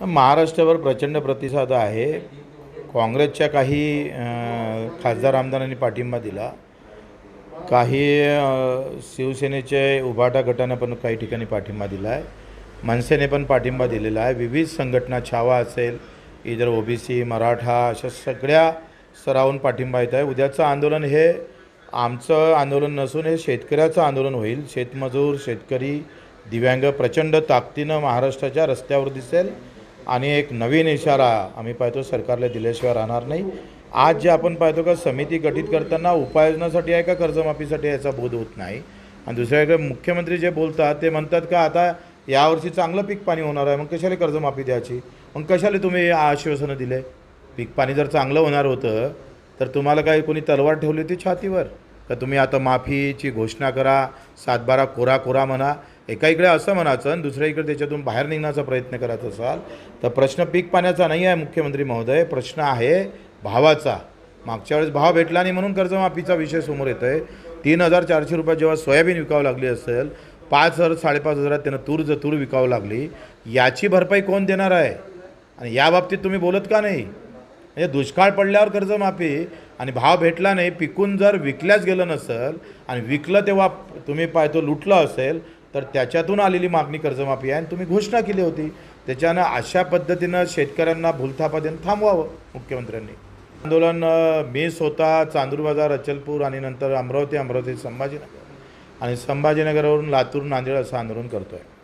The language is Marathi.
महाराष्ट्रावर प्रचंड प्रतिसाद आहे। काँग्रेसच्या काही खासदार आमदारांनी पाठिंबा दिला, काही शिवसेनेचे उभाटा गटाने पण काही ठिकाणी पाठिंबा दिला आहे, मनसेने पण पाठिंबा दिलेला आहे। विविध संघटना छावा असेल, इतर ओबीसी मराठा अशा सगळ्या स्तरावरून पाठिंबा येत आहे। उद्याचं आंदोलन हे आमचं आंदोलन नसून हे शेतकऱ्याचं आंदोलन होईल। शेतमजूर, शेतकरी, दिव्यांग प्रचंड ताकदीनं महाराष्ट्राच्या रस्त्यावर दिसेल आणि एक नवीन इशारा आम्ही पाहतो सरकारला दिल्याशिवाय राहणार नाही। आज जे आपण पाहतो का समिती गठीत करताना उपाययोजनासाठी आहे का कर्जमाफीसाठी याचा बोध होत नाही। आणि दुसऱ्याकडे मुख्यमंत्री जे बोलतात ते म्हणतात का आता यावर्षी चांगलं पीक पाणी होणार आहे, मग कशाला कर्जमाफी द्यायची, मग कशाला तुम्ही आश्वासनं दिले। पीक पाणी जर चांगलं होणार होतं तर तुम्हाला काही कोणी तलवार ठेवली होती छातीवर का तुम्ही आता माफीची घोषणा करा, 7/12 कोरा कोरा म्हणा। एका इकडे असं म्हणायचं आणि दुसऱ्या इकडे त्याच्यातून बाहेर निघण्याचा प्रयत्न करायचा असाल तर प्रश्न पीक पाण्याचा नाही आहे मुख्यमंत्री महोदय, प्रश्न आहे भावाचा। मागच्या वेळेस भाव भेटला नाही म्हणून कर्जमाफीचा विषय समोर येतो आहे। 3,400 रुपये जेव्हा सोयाबीन विकावं लागली असेल, 5,000 5,500 त्यानं तूर विकावं लागली, याची भरपाई कोण देणार आहे? आणि या बाबतीत तुम्ही बोलत का नाही? म्हणजे दुष्काळ पडल्यावर कर्जमाफी आणि भाव भेटला नाही, पिकून जर विकल्याच गेलं नसेल आणि विकलं तेव्हा तुम्ही पाहतो लुटलं असेल तर त्याच्यातून आलेली मागणी कर्जमाफी आहे आणि तुम्ही घोषणा केली होती। त्याच्यानं अशा पद्धतीनं शेतकऱ्यांना भूलथापा देणं थांबवावं मुख्यमंत्र्यांनी। आंदोलन मी स्वतः चांदूर बाजार, अचलपूर आणि नंतर अमरावती संभाजीनगर आणि संभाजीनगरवरून लातूर, नांदेड असं आंदोलन करतो आहे।